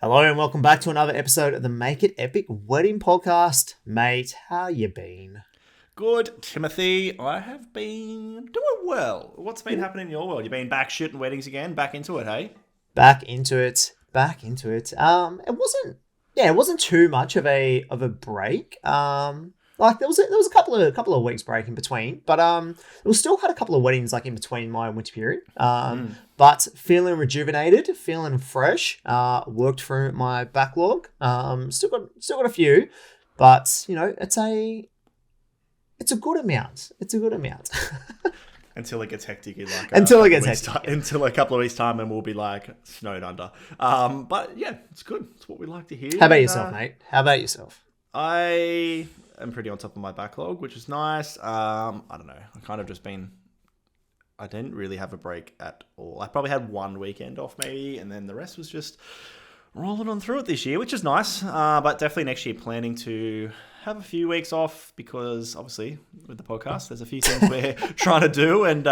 Hello and welcome back to another episode of the Make It Epic Wedding Podcast. Mate, how you been? Good, Timothy. I have been doing well. What's been happening in your world? You been back shooting weddings again? Back into it, hey? Back into it. It wasn't too much of a break. Like there was a couple of weeks break in between, but we still had a couple of weddings like in between my winter period. But feeling rejuvenated, feeling fresh. Worked through my backlog. Still got a few, but it's a good amount. It's a good amount. Until it gets hectic in Until a couple of weeks time, and we'll be like snowed under. But yeah, it's good. It's what we like to hear. How about yourself, mate? How about yourself? I am pretty on top of my backlog, which is nice. I don't know. I didn't really have a break at all. I probably had one weekend off maybe, and then the rest was just rolling on through it this year, which is nice. But definitely next year planning to have a few weeks off because obviously with the podcast, there's a few things we're trying to do, and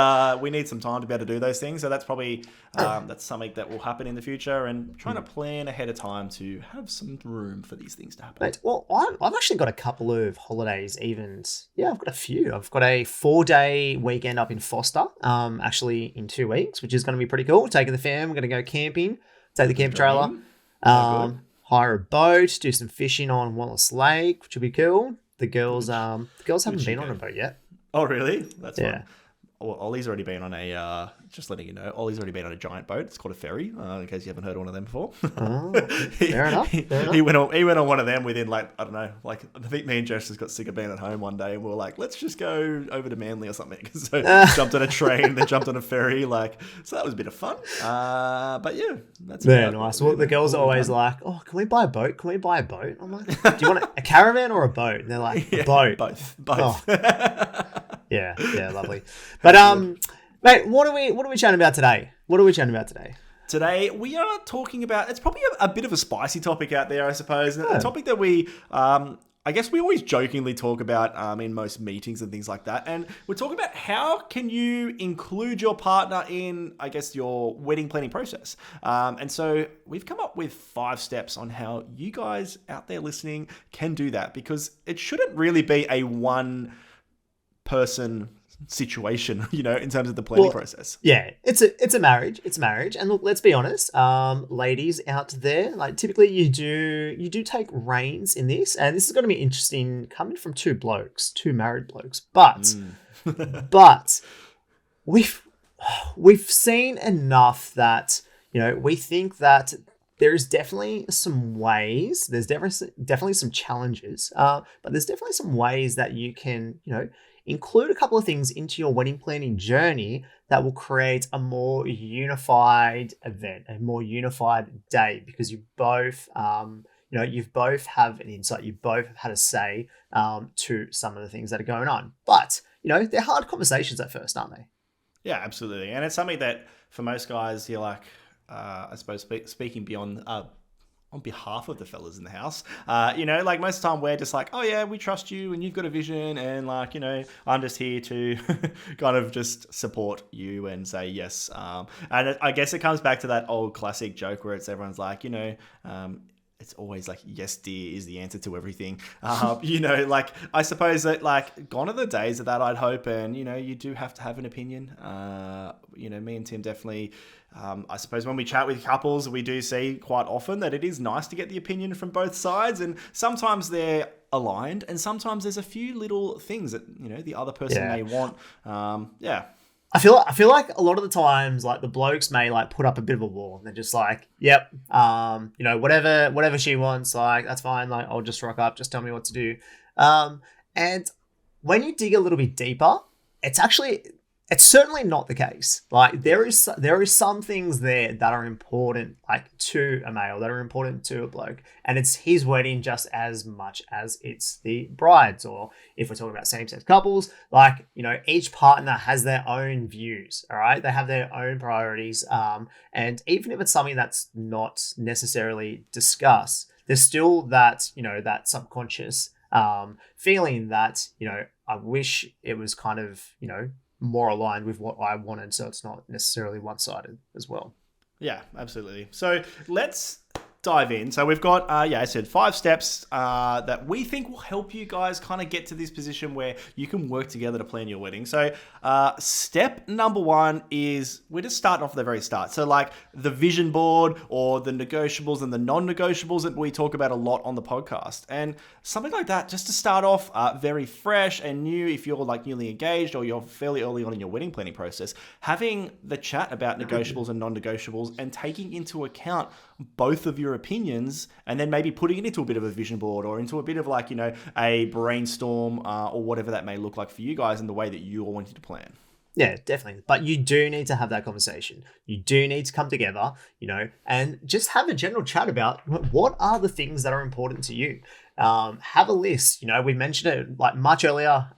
we need some time to be able to do those things. So that's probably that's something that will happen in the future, and trying to plan ahead of time to have some room for these things to happen. Mate, well, I've actually got a couple of holidays evens. Yeah, I've got a few. I've got a 4-day weekend up in Foster, actually in 2 weeks, which is going to be pretty cool. Taking the fam, we're going to go camping, take the camp trailer. Hire a boat, do some fishing on Wallace Lake, which will be cool. The girls haven't been on a boat yet. Oh, really? That's fun. Well, Ollie's already been on just letting you know, Ollie's already been on a giant boat. It's called a ferry, in case you haven't heard of one of them before. Oh, fair enough. He went on one of them within I think me and Jess just got sick of being at home one day, and we were like, let's just go over to Manly or something. So jumped on a train, then jumped on a ferry, so that was a bit of fun. But yeah, that's very nice. Well, the girls are always like, oh, can we buy a boat? Can we buy a boat? I'm like, do you want a caravan or a boat? And they're like, a boat. Both. Oh. Yeah, lovely. But mate, what are we chatting about today? Today we are talking about, it's probably a bit of a spicy topic out there, I suppose. A topic that we I guess we always jokingly talk about in most meetings and things like that. And we're talking about how can you include your partner in, I guess, your wedding planning process. And so we've come up with 5 steps on how you guys out there listening can do that, because it shouldn't really be a one person situation, in terms of the planning process. Yeah, it's a marriage. And look, let's be honest, ladies out there, typically you do take reins in this, and this is going to be interesting coming from two married blokes. But but we've seen enough that we think that there's definitely some ways. There's definitely some challenges, but there's definitely some ways that you can include a couple of things into your wedding planning journey that will create a more unified event, a more unified day, because you both, you've both have an insight, you both have had a say to some of the things that are going on. But, they're hard conversations at first, aren't they? Yeah, absolutely. And it's something that for most guys, you're like, I suppose speaking beyond on behalf of the fellas in the house, most of the time we're just like, oh yeah, we trust you and you've got a vision, and I'm just here to kind of just support you and say yes. And I guess it comes back to that old classic joke where everyone's like, it's always like, yes, dear is the answer to everything. I suppose that gone are the days of that, I'd hope. And, you do have to have an opinion. Me and Tim definitely, I suppose when we chat with couples, we do see quite often that it is nice to get the opinion from both sides. And sometimes they're aligned, and sometimes there's a few little things that, the other person may want. I feel like a lot of the times, the blokes may put up a bit of a wall. They're just like, yep, whatever she wants, that's fine. I'll just rock up. Just tell me what to do. And when you dig a little bit deeper, it's certainly not the case. There is some things there that are important, to a male, that are important to a bloke, and it's his wedding just as much as it's the bride's. Or if we're talking about same-sex couples, each partner has their own views. All right, they have their own priorities, and even if it's something that's not necessarily discussed, there's still that that subconscious feeling that I wish it was kind of more aligned with what I wanted, so it's not necessarily one-sided as well. Yeah, absolutely. So let's dive in. So we've got, I said 5 steps that we think will help you guys kind of get to this position where you can work together to plan your wedding. So step number 1 is we're just starting off at the very start. So like the vision board or the negotiables and the non-negotiables that we talk about a lot on the podcast. And something like that, just to start off very fresh and new, if you're like newly engaged or you're fairly early on in your wedding planning process, having the chat about negotiables and non-negotiables and taking into account both of your opinions and then maybe putting it into a bit of a vision board or into a bit of like, a brainstorm or whatever that may look like for you guys in the way that you're wanting to plan. Yeah, definitely. But you do need to have that conversation. You do need to come together, and just have a general chat about what are the things that are important to you. Have a list. We mentioned it like much earlier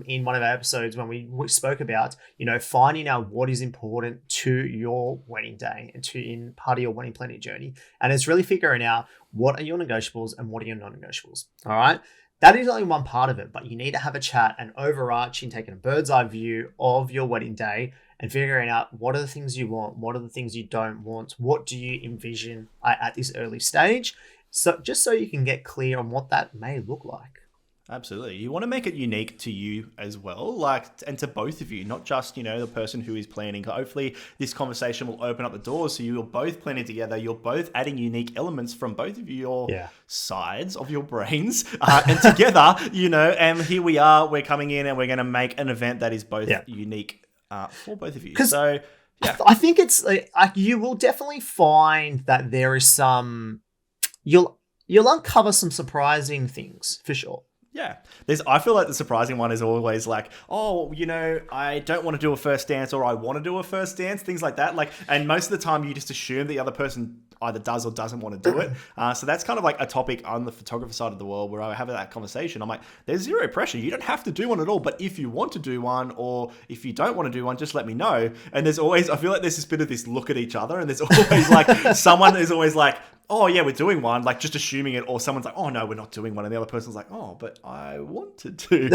in one of our episodes when we spoke about, finding out what is important to your wedding day and in part of your wedding planning journey. And it's really figuring out what are your negotiables and what are your non-negotiables. All right. That is only one part of it, but you need to have a chat and overarching, taking a bird's eye view of your wedding day and figuring out what are the things you want, what are the things you don't want, what do you envision at this early stage. So just so you can get clear on what that may look like. Absolutely. You want to make it unique to you as well, and to both of you, not just, the person who is planning. Hopefully this conversation will open up the doors so you're both planning together. You're both adding unique elements from both of your sides of your brains and together, and here we are, we're coming in and we're going to make an event that is both unique for both of you. So yeah, I think it's like you will definitely find that there is you'll uncover some surprising things for sure. Yeah. I feel like the surprising one is always like, I don't want to do a first dance or I want to do a first dance, things like that. And most of the time you just assume the other person either does or doesn't want to do it. So that's kind of like a topic on the photographer side of the world where I have that conversation. I'm like, there's zero pressure. You don't have to do one at all. But if you want to do one or if you don't want to do one, just let me know. And I feel like there's this bit of this look at each other and there's always like, someone is always like, oh yeah, we're doing one, like just assuming it, or someone's like, oh no, we're not doing one, and the other person's like, oh, but I wanted to,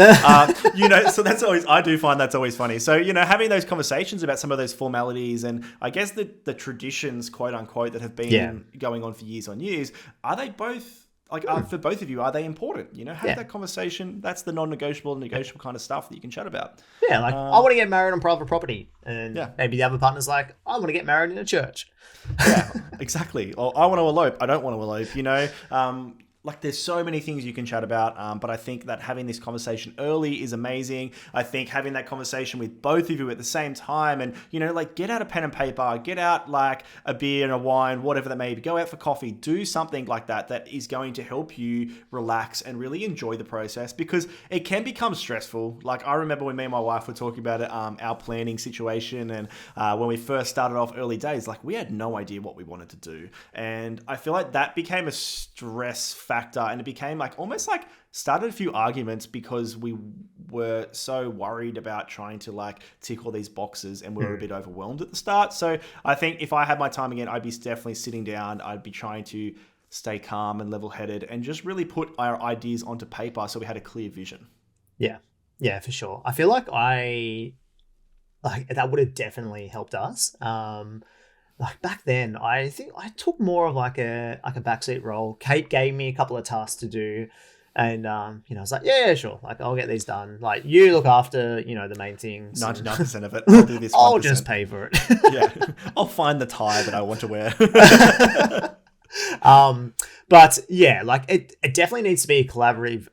so that's always, I do find that's always funny. So, having those conversations about some of those formalities and I guess the traditions, quote unquote, that have been going on for years on years, are they both, for both of you, are they important? Have that conversation. That's the non-negotiable, negotiable kind of stuff that you can chat about. Yeah, I want to get married on private property. And maybe the other partner's like, I want to get married in a church. Yeah, exactly. Or I want to elope. I don't want to elope, there's so many things you can chat about, but I think that having this conversation early is amazing. I think having that conversation with both of you at the same time and, get out a pen and paper, get out like a beer and a wine, whatever that may be, go out for coffee, do something like that is going to help you relax and really enjoy the process because it can become stressful. Like I remember when me and my wife were talking about it, our planning situation and when we first started off early days, we had no idea what we wanted to do. And I feel like that became a stress factor and it became almost started a few arguments because we were so worried about trying to tick all these boxes and we were a bit overwhelmed at the start. So I think if I had my time again, I'd be definitely sitting down. I'd be trying to stay calm and level-headed and just really put our ideas onto paper so we had a clear vision. Yeah, for sure. I feel like that would have definitely helped us. Back then, I think I took more of a backseat role. Kate gave me a couple of tasks to do, and I was like, yeah, sure, I'll get these done. You look after the main things. 99% of it. I'll do this. 1%. I'll just pay for it. Yeah, I'll find the tie that I want to wear. But yeah, it definitely needs to be a collaborative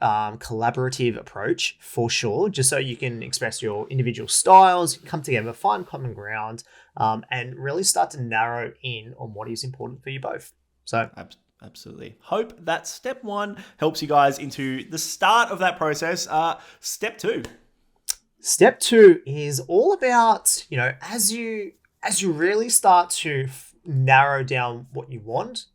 approach for sure, just so you can express your individual styles, come together, find common ground, and really start to narrow in on what is important for you both. So absolutely. Hope that step 1 helps you guys into the start of that process. Step 2. Step 2 is all about, as you really start to narrow down what you want,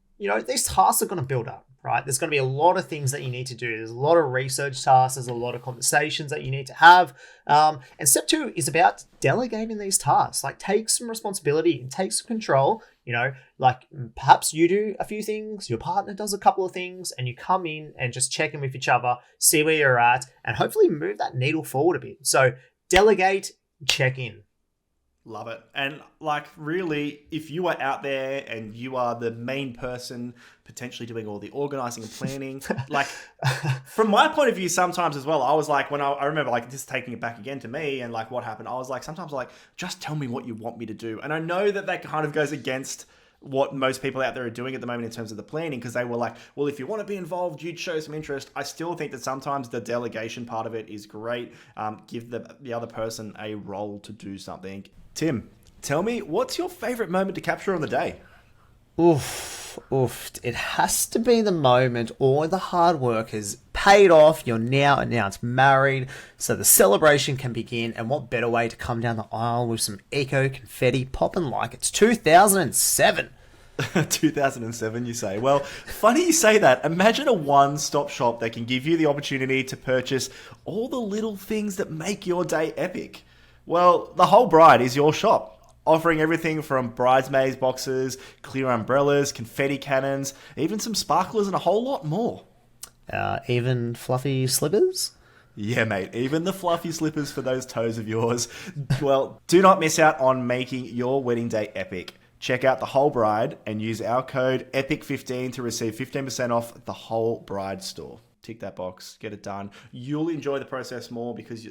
these tasks are going to build up, right? There's going to be a lot of things that you need to do. There's a lot of research tasks. There's a lot of conversations that you need to have. And step 2 is about delegating these tasks. Take some responsibility and take some control. Perhaps you do a few things, your partner does a couple of things, and you come in and just check in with each other, see where you're at, and hopefully move that needle forward a bit. So delegate, check in. Love it. And like, really, if you are out there and you are the main person potentially doing all the organizing and planning, like from my point of view, sometimes as well, I was like, when I remember like just taking it back again to me and like what happened, I was like, sometimes like, just tell me what you want me to do. And I know that kind of goes against what most people out there are doing at the moment in terms of the planning, because they were like, well, if you want to be involved, you'd show some interest. I still think that sometimes the delegation part of it is great. Give the other person a role to do something. Tim, tell me, what's your favorite moment to capture on the day? Oof. It has to be the moment all the hard work has paid off. You're now announced married, so the celebration can begin. And what better way to come down the aisle with some eco confetti popping like it's 2007. 2007, you say? Well, funny you say that. Imagine a one-stop shop that can give you the opportunity to purchase all the little things that make your day epic. Well, the Whole Bride is your shop, offering everything from bridesmaids boxes, clear umbrellas, confetti cannons, even some sparklers and a whole lot more. Even fluffy slippers? Yeah, mate, even the fluffy slippers for those toes of yours. Well, do not miss out on making your wedding day epic. Check out The Whole Bride and use our code EPIC15 to receive 15% off The Whole Bride store. Tick that box, get it done. You'll enjoy the process more because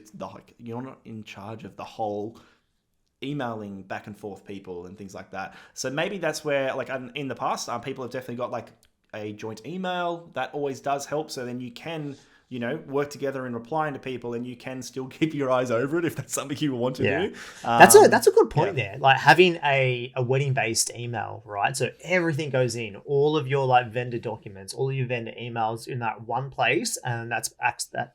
you're not in charge of the whole emailing back and forth people and things like that. So maybe that's where, like in the past, people have definitely got like a joint email. That always does help. So then you can, work together in replying to people, and you can still keep your eyes over it if that's something you want to do. That's a good point there. Like having a wedding based email, right? So everything goes in, all of your like vendor documents, all of your vendor emails in that one place, and that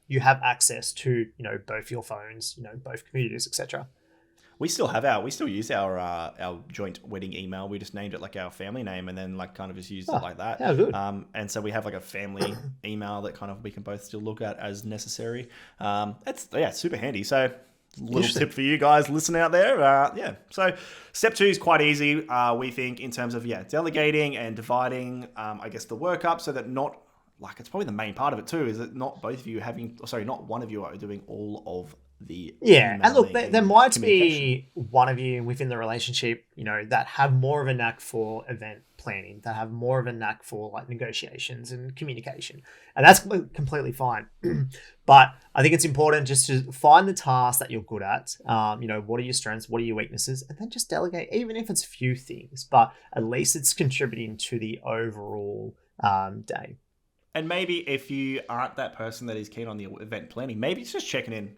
you have access to, both your phones, both computers, etc. We still use our joint wedding email. We just named it like our family name, and then like kind of just used it like that. Yeah, good. And so we have like a family email that kind of we can both still look at as necessary. It's super handy. So little tip for you guys listening out there. So step 2 is quite easy. We think in terms of delegating and dividing. I guess the work up so that not like it's probably the main part of it too. Is that not both of you not one of you are doing all of the and look, there might be one of you within the relationship, that have more of a knack for event planning, that have more of a knack for like negotiations and communication, and that's completely fine. But I think it's important just to find the task that you're good at. What are your strengths, what are your weaknesses, and then just delegate, even if it's few things, but at least it's contributing to the overall day. And maybe if you aren't that person that is keen on the event planning, maybe it's just checking in.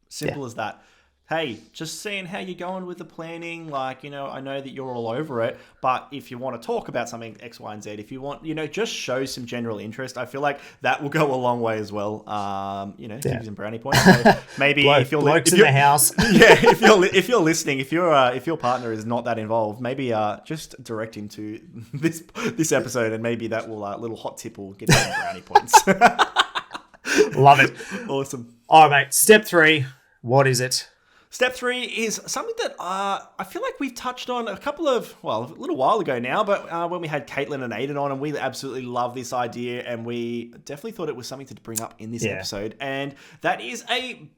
Simple as that. Hey, just seeing how you're going with the planning. Like, I know that you're all over it, but if you want to talk about something X, Y, and Z, if you want, just show some general interest. I feel like that will go a long way as well. Give you some brownie points. So maybe if you're blokes in the house, if you're listening, if your partner is not that involved, maybe just direct him to this episode, and maybe that will little hot tip will get some brownie points. Love it. Awesome. All right, mate. Step 3. What is it? Step 3 is something that I feel like we've touched on a little while ago now, but when we had Caitlin and Aiden on, and we absolutely love this idea, and we definitely thought it was something to bring up in this episode, and that is a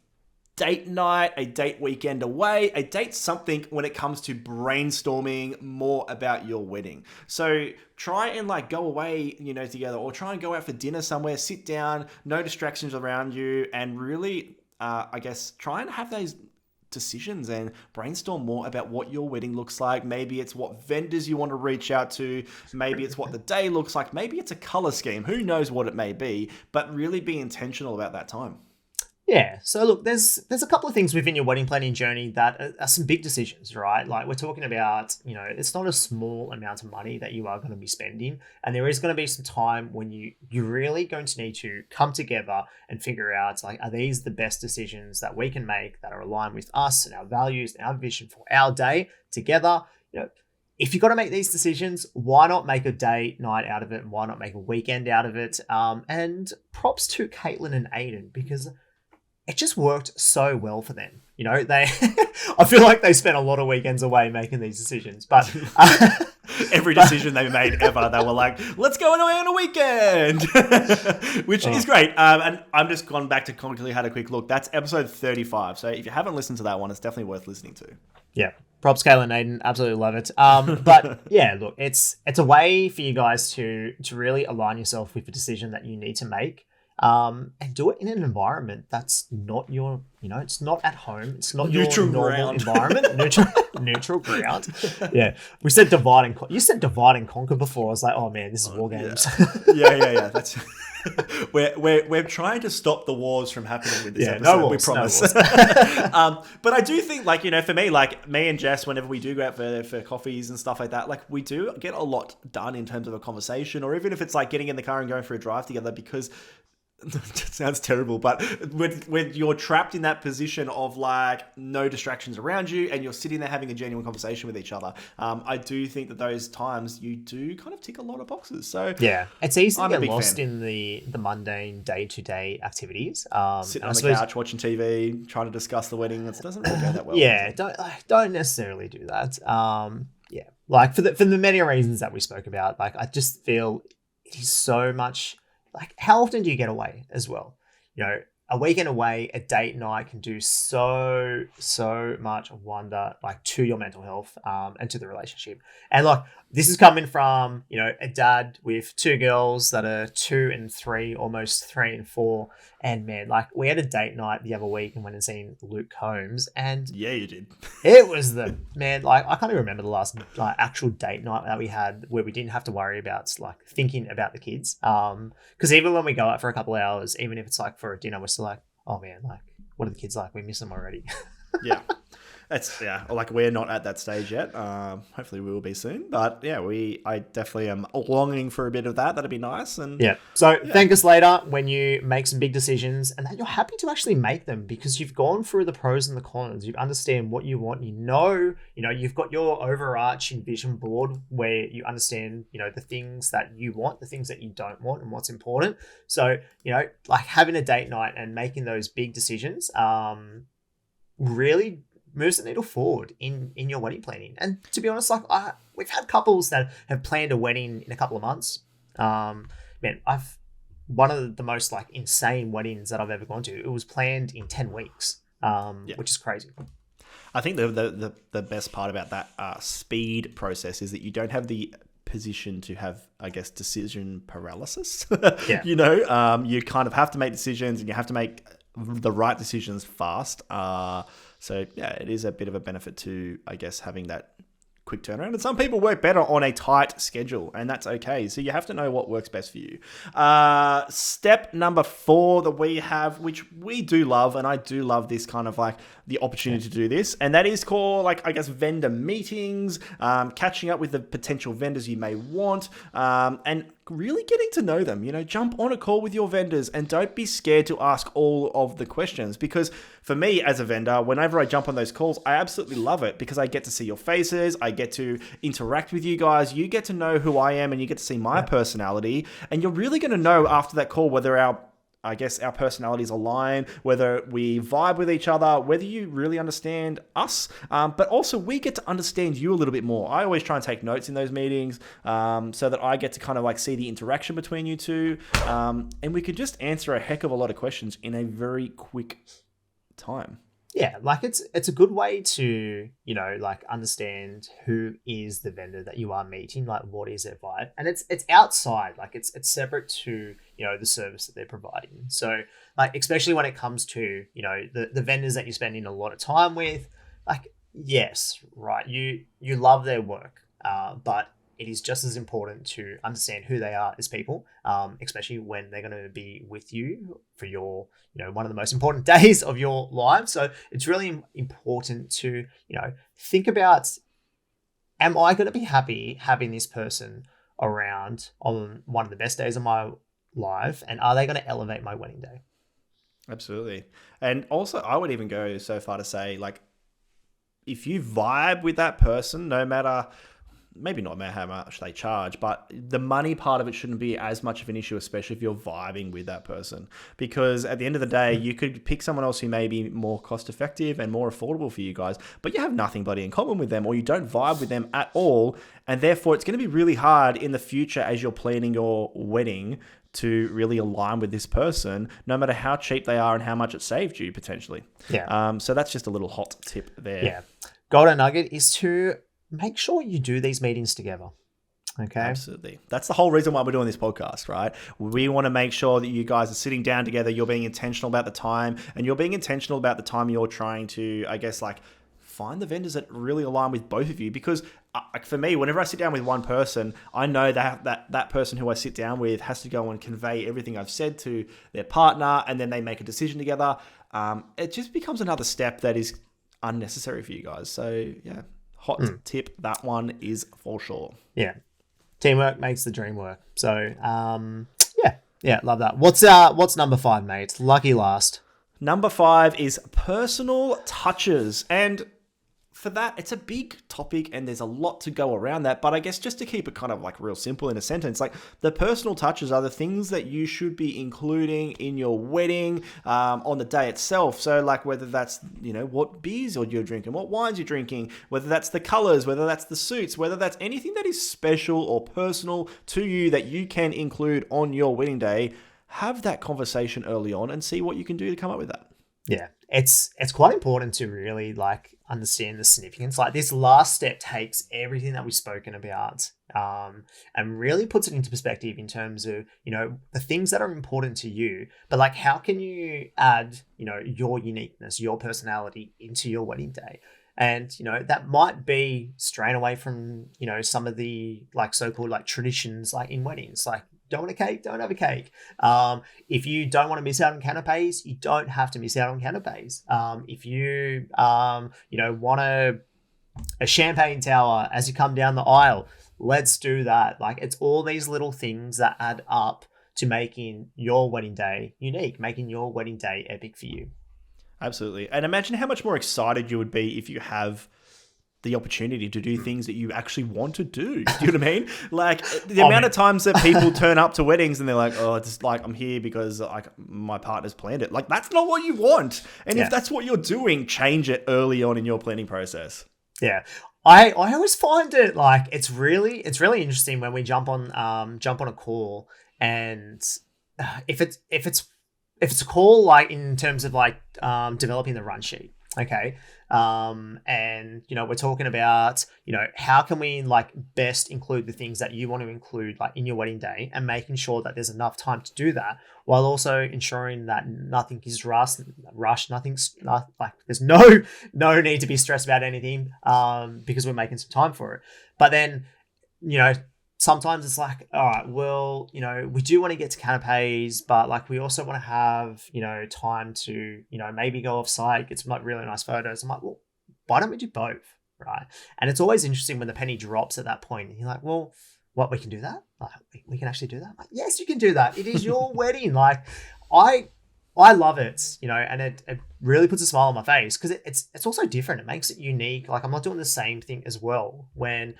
date night, a date weekend away, a date something when it comes to brainstorming more about your wedding. So try and go away, together, or try and go out for dinner somewhere, sit down, no distractions around you, and really, try and have those decisions and brainstorm more about what your wedding looks like. Maybe it's what vendors you want to reach out to. Maybe it's what the day looks like. Maybe it's a color scheme. Who knows what it may be, but really be intentional about that time. Yeah. So look, there's a couple of things within your wedding planning journey that are some big decisions, right? Like we're talking about, it's not a small amount of money that you are going to be spending. And there is going to be some time when you're really going to need to come together and figure out, are these the best decisions that we can make that are aligned with us and our values and our vision for our day together? If you've got to make these decisions, why not make a date night out of it? And why not make a weekend out of it? And props to Caitlin and Aiden, because it just worked so well for them. I feel like they spent a lot of weekends away making these decisions, but every decision they made ever, they were like, let's go away on a weekend, which is great. And I'm just gone back to quickly had a quick look. That's episode 35. So if you haven't listened to that one, it's definitely worth listening to. Yeah. Props, Kayla and Aiden. Absolutely love it. But yeah, look, it's a way for you guys to really align yourself with the decision that you need to make. And do it in an environment that's not your, it's not at home. It's not neutral your normal ground. environment. Neutral ground. Yeah. We said divide and you said divide and conquer before. I was like, oh man, this is war games. Yeah. That's we're trying to stop the wars from happening with this episode. No wars, we promise. No wars. But I do think, for me, me and Jess, whenever we do go out for coffees and stuff like that, we do get a lot done in terms of a conversation, or even if it's getting in the car and going for a drive together, because it sounds terrible, but when you're trapped in that position of no distractions around you and you're sitting there having a genuine conversation with each other, I do think that those times you do kind of tick a lot of boxes. So yeah, it's easy to get lost in the mundane day-to-day activities. Sitting on the couch watching TV, trying to discuss the wedding, it doesn't really go that well. Yeah, don't necessarily do that. For the many reasons that we spoke about, I just feel it is so much. How often do you get away as well? A weekend away, a date night can do so much wonder, to your mental health, and to the relationship. And this is coming from, a dad with two girls that are 2 and 3, almost 3 and 4. And man, we had a date night the other week and went and seen Luke Combs. And yeah, you did. It was I can't even remember the last actual date night that we had where we didn't have to worry about thinking about the kids. Because even when we go out for a couple of hours, even if it's for a dinner, we're still oh man, what are the kids like? We miss them already. Yeah. We're not at that stage yet. Hopefully we will be soon. But yeah, I definitely am longing for a bit of that. That'd be nice. And thank us later when you make some big decisions and that you're happy to actually make them because you've gone through the pros and the cons. You understand what you want. You've got your overarching vision board where you understand, the things that you want, the things that you don't want and what's important. So, having a date night and making those big decisions, really moves the needle forward in your wedding planning. And to be honest, we've had couples that have planned a wedding in a couple of months. I've one of the most insane weddings that I've ever gone to. It was planned in 10 weeks, which is crazy. I think the best part about that speed process is that you don't have the position to have, I guess, decision paralysis. Yeah. You kind of have to make decisions and you have to make the right decisions fast. So yeah, it is a bit of a benefit to, I guess, having that quick turnaround. And some people work better on a tight schedule, and that's okay. So you have to know what works best for you. Step number 4 that we have, which we do love, and I do love this kind of the opportunity to do this, and that is called, I guess, vendor meetings, catching up with the potential vendors you may want, and really getting to know them. Jump on a call with your vendors and don't be scared to ask all of the questions, because for me as a vendor, whenever I jump on those calls, I absolutely love it because I get to see your faces, I get to interact with you guys, you get to know who I am and you get to see my personality, and you're really going to know after that call whether our personalities align, whether we vibe with each other, whether you really understand us, but also we get to understand you a little bit more. I always try and take notes in those meetings so that I get to kind of see the interaction between you two, and we could just answer a heck of a lot of questions in a very quick time. Yeah, it's a good way to, understand who is the vendor that you are meeting, what is their vibe. And it's outside, it's separate to, the service that they're providing. So especially when it comes to, the vendors that you're spending a lot of time with, yes, right, you love their work, but it is just as important to understand who they are as people, especially when they're going to be with you for your, one of the most important days of your life. So it's really important to, think about, am I going to be happy having this person around on one of the best days of my life? And are they going to elevate my wedding day? Absolutely. And also, I would even go so far to say, if you vibe with that person, no matter... maybe not matter how much they charge, but the money part of it shouldn't be as much of an issue, especially if you're vibing with that person. Because at the end of the day, you could pick someone else who may be more cost effective and more affordable for you guys, but you have nothing bloody in common with them, or you don't vibe with them at all. And therefore, it's going to be really hard in the future as you're planning your wedding to really align with this person, no matter how cheap they are and how much it saved you potentially. Yeah. So that's just a little hot tip there. Yeah. golden nugget is to make sure you do these meetings together. Okay. Absolutely. That's the whole reason why we're doing this podcast, right? We want to make sure that you guys are sitting down together. You're being intentional about the time, and you're being intentional about the time you're trying to, I guess, like find the vendors that really align with both of you. Because for me, whenever I sit down with one person, I know that person who I sit down with has to go and convey everything I've said to their partner, and then they make a decision together. It just becomes another step that is unnecessary for you guys. So yeah, hot tip, that one is for sure. Yeah. Teamwork makes the dream work. So, yeah, love that. What's number 5, mate? Lucky last. Number 5 is personal touches. And for that, it's a big topic and there's a lot to go around that. But I guess just to keep it kind of like real simple in a sentence, like the personal touches are the things that you should be including in your wedding on the day itself. So like whether that's, what beers you're drinking, what wines you're drinking, whether that's the colors, whether that's the suits, whether that's anything that is special or personal to you that you can include on your wedding day, have that conversation early on and see what you can do to come up with that. Yeah, it's quite important to really like understand the significance. Like this last step takes everything that we've spoken about and really puts it into perspective in terms of, the things that are important to you, but like how can you add, your uniqueness, your personality into your wedding day? And, that might be straying away from, some of the like so-called like traditions like in weddings, like don't want a cake, don't have a cake. If you don't want to miss out on canapes, you don't have to miss out on canapes. If you, want a champagne tower as you come down the aisle, let's do that. Like it's all these little things that add up to making your wedding day unique, making your wedding day epic for you. Absolutely. And imagine how much more excited you would be if you have the opportunity to do things that you actually want to do. Do you know what I mean? Like the amount of times that people turn up to weddings and they're like, oh, it's like I'm here because like my partner's planned it. Like that's not what you want. And if that's what you're doing, change it early on in your planning process. Yeah. I always find it like it's really interesting when we jump on a call and if it's a call like in terms of like developing the run sheet. Okay. And we're talking about, how can we like best include the things that you want to include like in your wedding day and making sure that there's enough time to do that while also ensuring that nothing is rushed, nothing's not like there's no need to be stressed about anything, because we're making some time for it. But then, sometimes it's like, all right, well, we do want to get to canapes, but like we also want to have, time to, maybe go off site, get some like really nice photos. I'm like, well, why don't we do both? Right. And it's always interesting when the penny drops at that point. And you're like, well, what, we can do that? Like we can actually do that? Like, yes, you can do that. It is your wedding. Like I love it, and it really puts a smile on my face because it's also different. It makes it unique. Like I'm not doing the same thing as well when,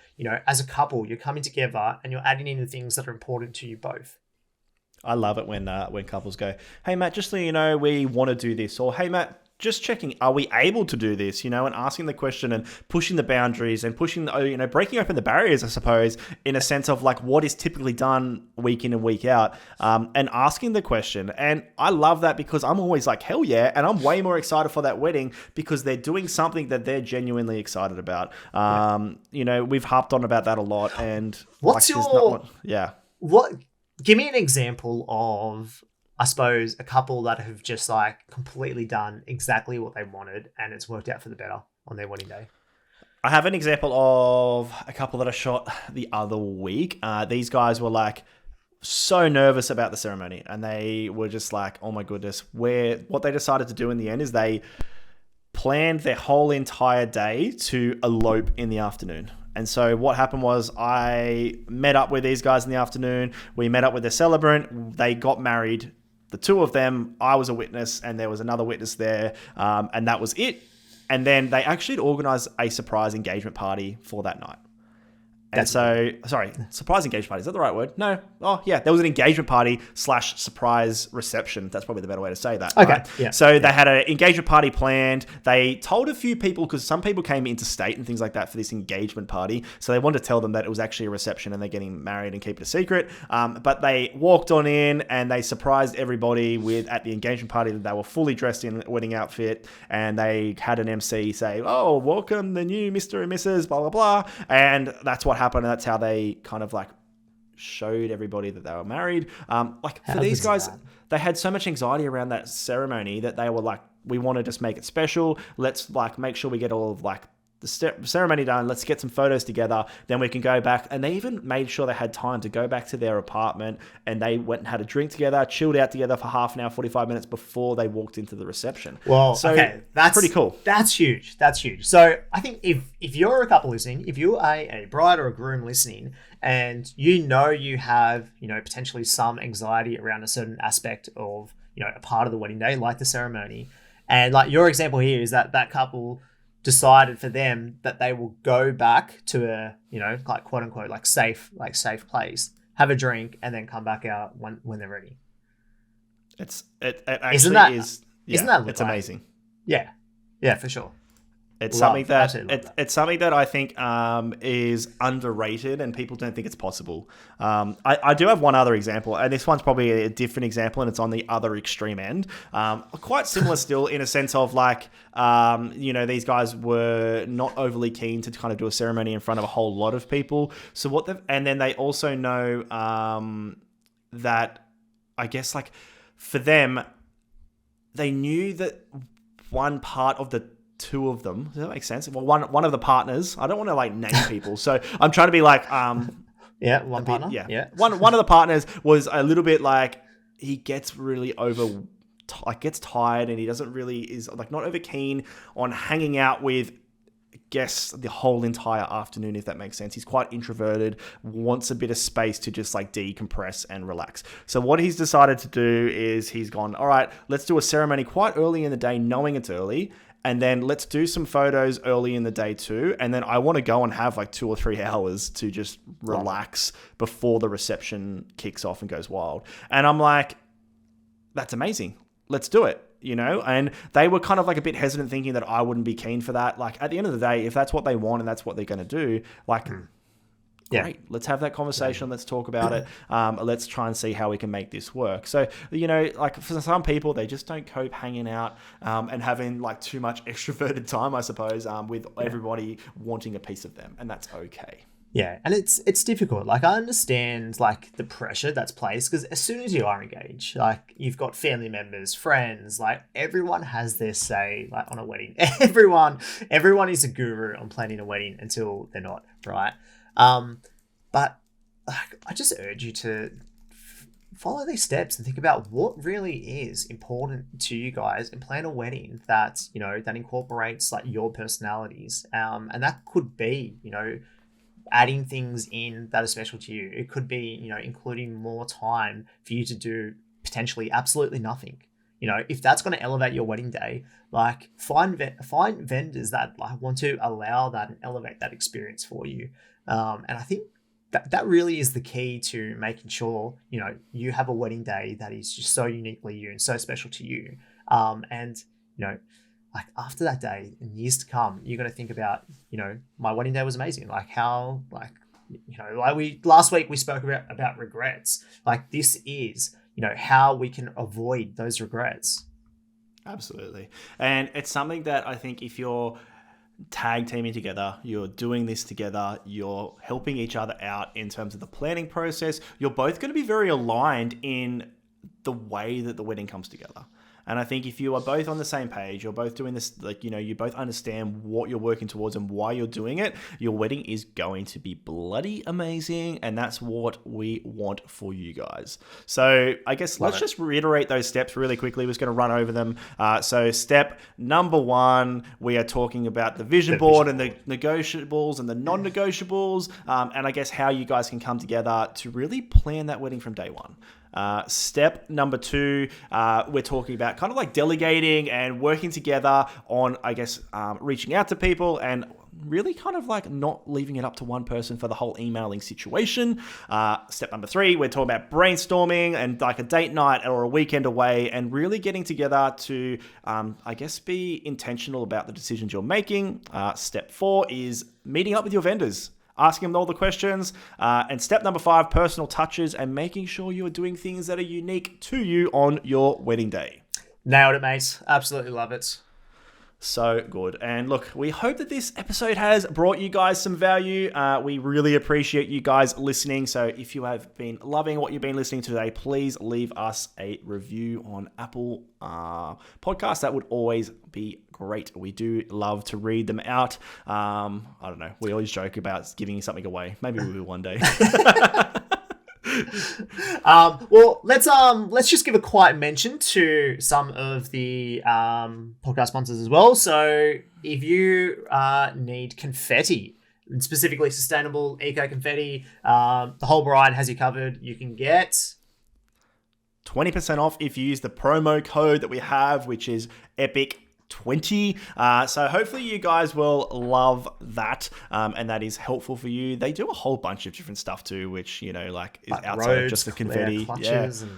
as a couple, you're coming together and you're adding in the things that are important to you both. I love it when couples go, hey, Matt, just so you know, we want to do this. Or, hey, Matt, just checking, are we able to do this? And asking the question and pushing the boundaries and pushing, breaking open the barriers, I suppose, in a sense of like what is typically done week in and week out, and asking the question. And I love that because I'm always like, hell yeah. And I'm way more excited for that wedding because they're doing something that they're genuinely excited about. We've harped on about that a lot. And give me an example of, I suppose, a couple that have just like completely done exactly what they wanted and it's worked out for the better on their wedding day. I have an example of a couple that I shot the other week. These guys were like so nervous about the ceremony and they were just like, oh my goodness, what they decided to do in the end is they planned their whole entire day to elope in the afternoon. And so what happened was I met up with these guys in the afternoon. We met up with their celebrant. They got married. The two of them, I was a witness and there was another witness there, and that was it. And then they actually organized a surprise engagement party for that night. And surprise engagement party. Is that the right word? No. Oh, yeah. There was an engagement party / surprise reception. That's probably the better way to say that. Okay. Right? Yeah. So they had an engagement party planned. They told a few people, because some people came interstate and things like that for this engagement party. So they wanted to tell them that it was actually a reception and they're getting married and keep it a secret. But they walked on in and they surprised everybody at the engagement party that they were fully dressed in a wedding outfit. And they had an MC say, "Oh, welcome the new Mr. and Mrs. blah, blah, blah." And that's what happened. And that's how they kind of like showed everybody that they were married. For these guys, they had so much anxiety around that ceremony that they were like, we want to just make it special. Let's like make sure we get all of like the ceremony done. Let's get some photos together. Then we can go back. And they even made sure they had time to go back to their apartment, and they went and had a drink together, chilled out together for half an hour, 45 minutes before they walked into the reception. Well, so okay, that's pretty cool. That's huge. That's huge. So I think if you're a couple listening, if you are a bride or a groom listening, and you have, potentially some anxiety around a certain aspect of, a part of the wedding day, like the ceremony, and like your example here is that couple decided for them that they will go back to a, like quote unquote, like safe place, have a drink, and then come back out when they're ready. It actually isn't that it's amazing. Yeah, for sure. It's something that I think is underrated, and people don't think it's possible. I do have one other example, and this one's probably a different example, and it's on the other extreme end. Quite similar still, in a sense of like, these guys were not overly keen to kind of do a ceremony in front of a whole lot of people. So and then they also know that, I guess, like for them, they knew that one part of the two of them. Does that make sense? Well, one of the partners. I don't want to like name people, so I'm trying to be like, one partner. Yeah. One of the partners was a little bit like, he gets really gets tired, and he doesn't really is like not over keen on hanging out with guests the whole entire afternoon, if that makes sense. He's quite introverted, wants a bit of space to just like decompress and relax. So what he's decided to do is he's gone, all right, let's do a ceremony quite early in the day, knowing it's early. And then let's do some photos early in the day too. And then I want to go and have like 2 or 3 hours to just relax before the reception kicks off and goes wild. And I'm like, that's amazing. Let's do it. And they were kind of like a bit hesitant, thinking that I wouldn't be keen for that. Like at the end of the day, if that's what they want and that's what they're going to do, like, great. Let's have that conversation. Let's talk about it. Let's try and see how we can make this work. So, like for some people, they just don't cope hanging out and having like too much extroverted time, I suppose, with everybody wanting a piece of them. And that's okay. Yeah, and it's difficult. Like I understand like the pressure that's placed, because as soon as you are engaged, like you've got family members, friends, like everyone has their say like on a wedding. Everyone is a guru on planning a wedding until they're not, right? But like, I just urge you to follow these steps and think about what really is important to you guys, and plan a wedding that, that incorporates like your personalities. And that could be, adding things in that are special to you. It could be, including more time for you to do potentially absolutely nothing. If that's going to elevate your wedding day, like find vendors that like want to allow that and elevate that experience for you. And I think that really is the key to making sure, you have a wedding day that is just so uniquely you and so special to you. And, like after that day, in years to come, you're going to think about, my wedding day was amazing. Like how, like, last week we spoke about regrets. Like this is, how we can avoid those regrets. Absolutely. And it's something that I think if you're tag teaming together, you're doing this together, you're helping each other out in terms of the planning process, you're both going to be very aligned in the way that the wedding comes together. And I think if you are both on the same page, you're both doing this, like, you both understand what you're working towards and why you're doing it, your wedding is going to be bloody amazing. And that's what we want for you guys. So I guess let's just reiterate those steps really quickly. We're just going to run over them. So step number 1, we are talking about the vision board and the negotiables and the non-negotiables. And I guess how you guys can come together to really plan that wedding from day one. Step number 2, we're talking about kind of like delegating and working together on, I guess, reaching out to people and really kind of like not leaving it up to one person for the whole emailing situation. Step number 3, we're talking about brainstorming and like a date night or a weekend away and really getting together to, I guess, be intentional about the decisions you're making. Step 4 is meeting up with your vendors, asking them all the questions. And step number 5, personal touches and making sure you're doing things that are unique to you on your wedding day. Nailed it, mate. Absolutely love it. So good. And look, we hope that this episode has brought you guys some value. We really appreciate you guys listening. So if you have been loving what you've been listening to today, please leave us a review on Apple Podcasts. That would always be great. We do love to read them out. I don't know. We always joke about giving something away. Maybe we will one day. Well, let's just give a quiet mention to some of the podcast sponsors as well. So if you need confetti, specifically sustainable eco confetti, the Whole Bride has you covered. You can get 20% off if you use the promo code that we have, which is EPIC20. So hopefully you guys will love that, and that is helpful for you. They do a whole bunch of different stuff too, which, you know, like is outside of just the confetti. Clutches and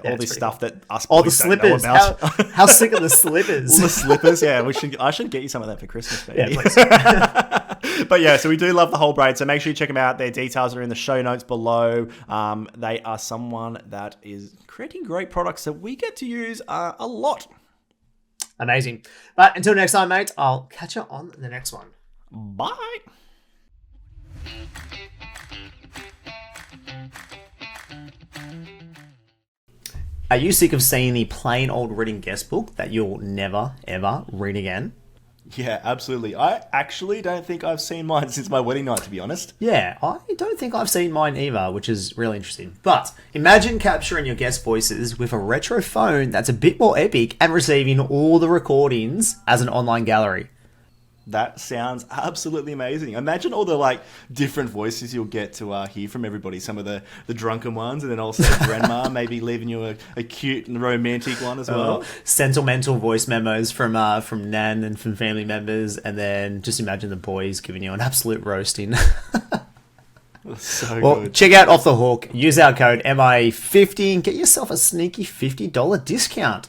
all this stuff cool. that us all boys the slippers. don't know about. How sick are the slippers? All the slippers. Yeah, I should get you some of that for Christmas, maybe. Yeah, please. But yeah, so we do love the Whole Braid. So make sure you check them out. Their details are in the show notes below. They are someone that is creating great products that we get to use a lot. Amazing. But until next time, mate, I'll catch you on the next one. Bye. Are you sick of seeing the plain old written guest book that you'll never, ever read again? Yeah, absolutely. I actually don't think I've seen mine since my wedding night, to be honest. Yeah, I don't think I've seen mine either, which is really interesting. But imagine capturing your guest voices with a retro phone that's a bit more epic and receiving all the recordings as an online gallery. That sounds absolutely amazing. Imagine all the like different voices you'll get to hear from everybody. Some of the drunken ones, and then also grandma maybe leaving you a cute and romantic one as well. Sentimental voice memos from Nan and from family members, and then just imagine the boys giving you an absolute roasting. So well, good. Check out Off the Hook. Use our code MIA50 and get yourself a sneaky $50 discount.